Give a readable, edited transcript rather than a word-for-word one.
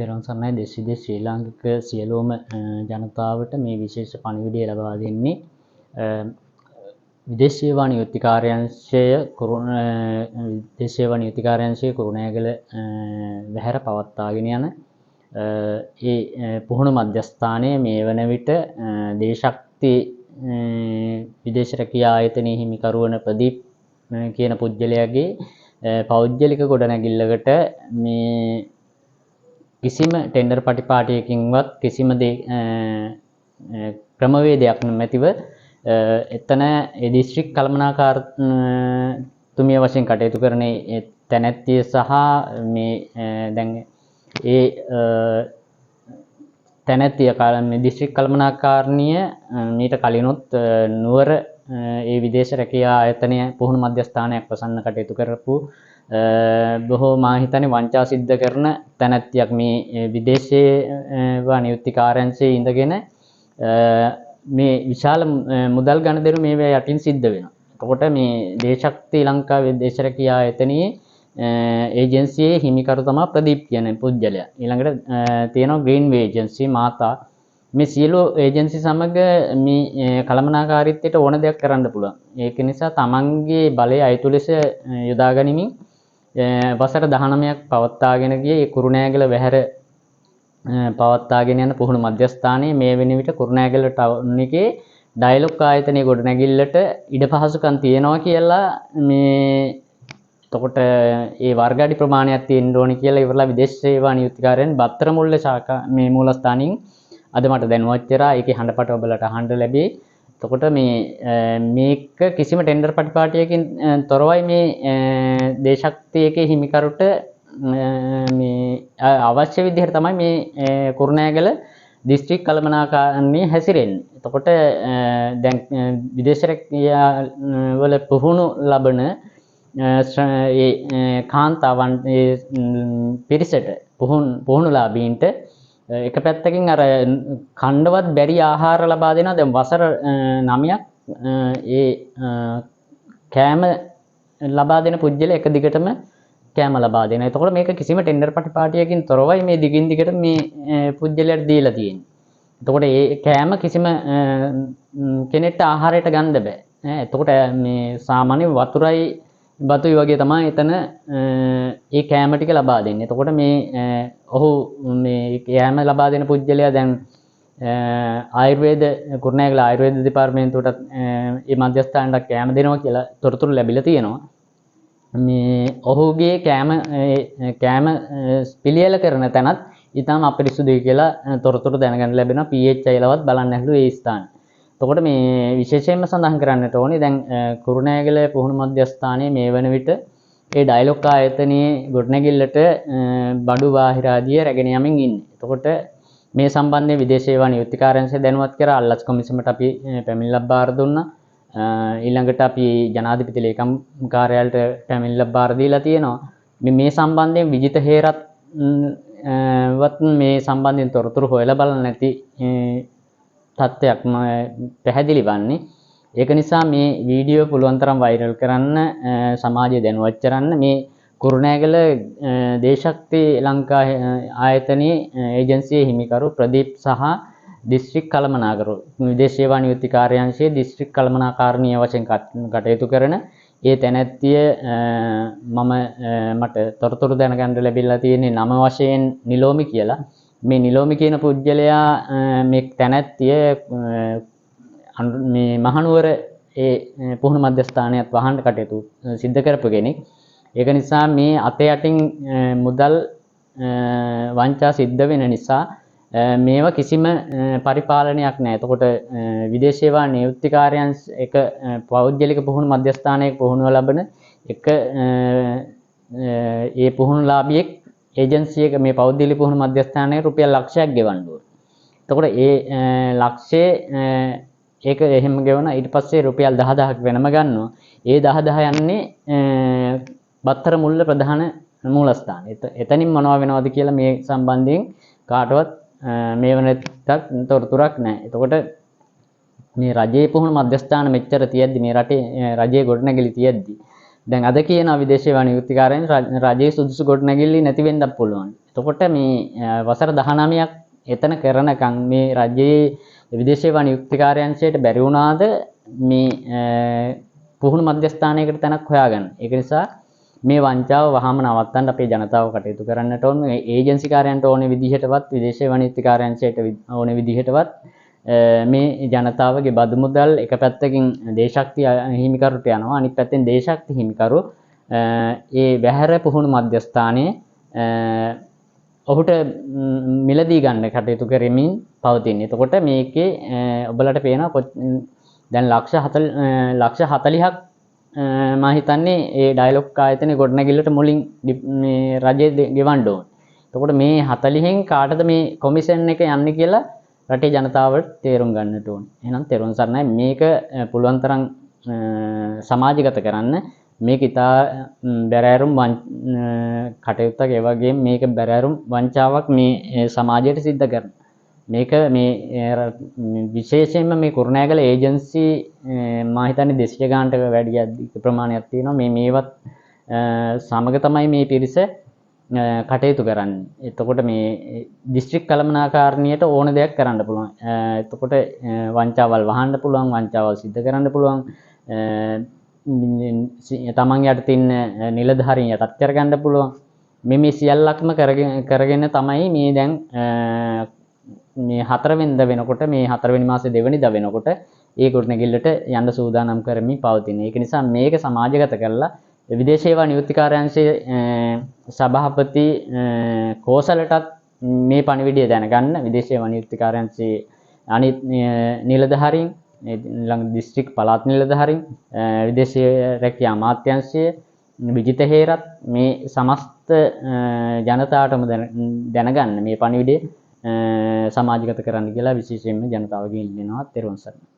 තෙරුවන් සරණයි දේශ විදේශ ශ්‍රී ලාංකික සියලුම ජනතාවට මේ විශේෂ පණිවිඩය ලබා දෙන්නේ විදේශ සේවා නියුක්ති කාර්යාංශය විදේශ සේවා නියුක්ති කාර්යාංශය කුරුණෑගල වැහැර පවත්වාගෙන යන ඒ පුහුණු මධ්‍යස්ථානයේ මේ වන විට දේශක්ති විදේශ රැකියා ආයතනයේ හිමිකරු වන ප්‍රදීප් කියන පුද්ගලයාගේ පෞද්ගලික ගොඩනැගිල්ලකට මේ කිසිම ටෙන්ඩර් පටිපාටියකින්වත් කිසිම ක්‍රමවේදයක් නැතිව එතන ඒ දිස්ත්‍රික් කළමනාකාරතුමිය වශයෙන් කටයුතු කරන තැනැත්තිය සහ මේ දැන් ඒ තැනැත්තිය දිස්ත්‍රික් කළමනාකාරණිය මීට කලිනුත් නුවර ඒ විදේශ රැකියා ආයතනය පුහුණු මධ්‍යස්ථානයක් වසන්න කටයුතු කරපු බොහෝ මා හිතන්නේ වංචා සිද්ධ කරන තැනැත්තියක් මේ විදේශයේ නියුක්ති කාර්යාංශයේ ඉඳගෙන මේ විශාල මුදල් ගණදෙනු මේ යටින් සිද්ධ වෙනවා. එතකොට මේ දේශක්ති ලංකා විදේශ රැකියා ආයතනයේ ඒජන්සියේ හිමිකරු තමයි ප්‍රදීප් කියන පුද්ගලයා. ඊළඟට තියෙනවා ග්‍රීන් වේ ඒජන්සි මාතා. මේ සියලු ඒජන්සි සමග මේ කළමනාකාරීත්වයට ඕන දෙයක් කරන්න පුළුවන්. ඒක නිසා තමන්ගේ බලය අයිතු ලෙස යොදා ගනිමින් වසර 19ක් පවත්වාගෙන ගියේ කුරුණෑගල වැහැර පවත්වාගෙන යන පුහුණු මධ්‍යස්ථානයේ මේ වෙන විට කුරුණෑගල ටවුන් එකේ ඩයලොග් ආයතනයේ ගොඩනැගිල්ලට ඉඩ පහසුකම් තියෙනවා කියලා මේ එතකොට ඒ වර්ගාඩි ප්‍රමාණයක් තියෙන්න ඕනේ කියලා ඉවරලා විදේශ සේවා නියුක්තිකාරයන් බත්තර මුල්ල ශාඛා මේ මූලස්ථානින් අද මට දැනුවත් කරා. ඒකේ හඬපට ඔබලට අහන්න ලැබේ. එතකොට මේක කිසිම ටෙන්ඩර් පටිපාටියකින් තොරවයි මේ දේශක්ති එකේ හිමිකරුට මේ අවශ්‍ය විදිහට තමයි මේ කුරුණෑගල දිස්ත්‍රික් කළමනාකාරණිය හැසිරෙන්නේ. එතකොට දැන් විදේශ රැකියා වල පුහුණු ලබන ඒ කාන්තාවන් පිරිසට පුහුණුලාභීන්ට එක පැත්තකින් අර කණ්ඩවත් බැරි ආහාර ලබා දෙනවා. දැන් වසර 9ක් ඒ කෑම ලබා දෙන පුජ්‍යල එක දිගටම කෑම ලබා දෙනවා. එතකොට මේක කිසිම ටෙන්ඩර් පටිපාටියකින් තොරවයි මේ දිගින් දිගට මේ පුජ්‍යලයට දීලා තියෙන්නේ. එතකොට ඒ කෑම කිසිම කෙනෙක්ට ආහාරයට ගන්න බෑ. එතකොට මේ සාමාන්‍ය වතුරයි බතුයි වගේ තමයි එතන ඒ කෑම ටික ලබා දෙන්නේ. එතකොට මේ ඔහු මේ කෑම ලබා දෙන පුජ්‍යලයා දැන් ආයුර්වේද කුරුණෑගල ආයුර්වේද දෙපාර්තමේන්තුවට මේ මධ්‍යස්ථානයට කෑම දෙනවා කියලා තොරතුරු ලැබිලා තියෙනවා. මේ ඔහුගේ කෑම පිළියෙල කරන තැනත් ඊටම අපිරිසුදුයි කියලා තොරතුරු දැනගන්න ලැබෙනවා. PH අයලවත් බලන්න ඇහළු ඒ ස්ථාන. එතකොට මේ විශේෂයෙන්ම සඳහන් කරන්නට ඕනේ දැන් කුරුණෑගල පුහුණු මධ්‍යස්ථානයේ මේ වන විට ඒ ඩයලොග් ආයතනයේ ගොඩනැගිල්ලට බඩු බාහිර ආදිය රැගෙන යමින් ඉන්නේ. එතකොට මේ සම්බන්ධයෙන් විදේශ සේවා නියුක්ති කාර්යාංශය දැනුවත් කරා. අල්ලස් කොමිසමට අපි පැමිණිල්ලක් බාර දුන්නා. ඊළඟට අපි ජනාධිපති ලේකම් කාර්යාලයට පැමිණිල්ලක් බාර දීලා තියෙනවා. මේ සම්බන්ධයෙන් විජිත හේරත් වත් මේ සම්බන්ධයෙන් තොරතුරු හොයලා බලන්න නැති තත්ත්වයක් පැහැදිලි වන්නේ. ඒක නිසා මේ වීඩියෝ පුළුවන් තරම් වෛරල් කරන්න, සමාජය දැනුවත් කරන්න. මේ කුරුණෑගල දේශක්ති ලංකා ආයතනයේ ඒජන්සියේ හිමිකරු ප්‍රදීප් සහ දිස්ත්‍රික් කළමනාකරු විදේශ සේවා නියුක්ති කාර්යාංශයේ දිස්ත්‍රික් කළමනාකාරණිය වශයෙන් කටයුතු කරන ඒ තැනැත්තිය මට තොරතුරු දැනගන්න ලැබිලා තියෙන්නේ නම වශයෙන් නිලෝමි කියලා. මේ නිලෝමි කියන පුජ්‍යලයා මේ තැනැත්තිය මේ මහනුවර ඒ පුහුණු මධ්‍යස්ථානයත් වහන්න කටයුතු සිද්ධ කරපු කෙනෙක්. ඒක නිසා මේ අතේ යටින් මුදල් වංචා සිද්ධ වෙන නිසා මේවා කිසිම පරිපාලනයක් නැහැ. එතකොට විදේශ සේවා නියුක්ති කාර්යාංශ එක පෞද්ගලික පුහුණු මධ්‍යස්ථානයක පුහුණුව ලබන එක ඒ පුහුණුලාභියෙක් ඒජන්සියක මේ පෞද්ගලික පුහුණු මධ්‍යස්ථානයේ රුපියල් ලක්ෂයක් ගෙවන්න ඕනේ. එතකොට ඒ ලක්ෂයේ ඒක එහෙම ගෙවන ඊට පස්සේ රුපියල් 10000ක් වෙනම ගන්නවා. ඒ 10000 යන්නේ බත්තර මුල්ල ප්‍රධාන මූලස්ථාන. එතනින් මොනව වෙනවද කියලා මේ සම්බන්ධයෙන් කාටවත් මේ වෙනතක් තොරතුරක් නැහැ. එතකොට මේ රජයේ පුහුණු මධ්‍යස්ථාන මෙච්චර තියෙද්දි මේ රටේ රජයේ ගොඩනැගිලි තියෙද්දි දැන් අද කියන විදේශීය වනියුක්තිකාරයන් රජයේ සුදුසු ගොඩනැගිලි නැති වෙන්නත් පුළුවන්. එතකොට මේ වසර 19ක් එතන කරනකම් මේ රජයේ විදේශීය වනියුක්තිකාරයන්ට බැරි වුණාද මේ පුහුණු මධ්‍යස්ථානයකට තැනක් හොයාගන්න. ඒක නිසා මේ වංචාව වහාම නවත්තන්න අපේ ජනතාව කටයුතු කරන්නට ඕන. මේ ඒජන්සි කාර්යයන්ට ඕනේ විදිහටවත් විදේශීය වනියුක්තිකාරයන්ට ඕනේ විදිහටවත් මේ ජනතාවගේ බදු මුදල් එක පැත්තකින් දේශශක්ති හිමිකරුට යනවා, අනිත් පැත්තෙන් දේශශක්ති හිමිකරු ඒ බැහැර පුහුණු මධ්‍යස්ථානයේ ඔහුට මිලදී ගන්න කටයුතු කරමින් පවතින. එතකොට මේකේ ඔබලට පේනවා දැන් ලක්ෂ 40ක් මම හිතන්නේ ඒ ඩයලොග් ආයතනයේ ගොඩනැගිල්ලට මුලින් මේ රජයේ ගෙවන්න ඕන. එතකොට මේ 40න් කාටද මේ කොමිෂන් එක යන්නේ කියලා රටේ ජනතාවට තේරුම් ගන්නට ඕන. එහෙනම් තේරුම් සරණයි මේක පුළුවන් තරම් සමාජගත කරන්න. මේක ඉතා බැරෑරුම් කටයුත්තක්, ඒ වගේම මේක බැරෑරුම් වංචාවක් මේ සමාජයට සිද්ධ කරන. මේක මේ විශේෂයෙන්ම මේ කුරුණෑගල ඒජන්සි මම හිතන්නේ 200 ගානට වැඩි අධික ප්‍රමාණයක් තියෙනවා. මේවත් සමග තමයි මේ පිරිස කටයුතු කරන්නේ. එතකොට මේ දිස්ත්‍රික් කළමනාකාරණියට ඕන දෙයක් කරන්න පුළුවන්. එතකොට වංචාවල් වහන්න පුළුවන්, වංචාවල් සිද්ධ කරන්න පුළුවන්. තමන් යට තියෙන නිලධාරීන් යටත් කරගන්න පුළුවන්. මේ සියල්ලක්ම කරගෙන තමයි මේ දැන් මේ 4 වෙනිදා වෙනකොට, මේ 4 වෙනි මාසේ 2 වෙනිදා වෙනකොට ඒ ගොඩනැගිල්ලට යන්න සූදානම් කරමින් පවතින. ඒක නිසා මේක සමාජගත කරලා විදේශීය වනියුක්තිකාරයන්ගේ සභාපති කෝසලටත් මේ පණිවිඩය දැනගන්න. විදේශීය වනියුක්තිකාරයන්ගේ අනිත් නිලධාරීන්, ළඟ දිස්ත්‍රික් පළාත් නිලධාරීන්, විදේශීය රැකියා අමාත්‍යාංශය, විජිත හේරත් මේ සමස්ත ජනතාවටම දැනගන්න මේ පණිවිඩය සමාජගත කරන්න කියලා විශේෂයෙන්ම ජනතාවගෙන් ඉල්ලනවා. ත්වන් සරණයි.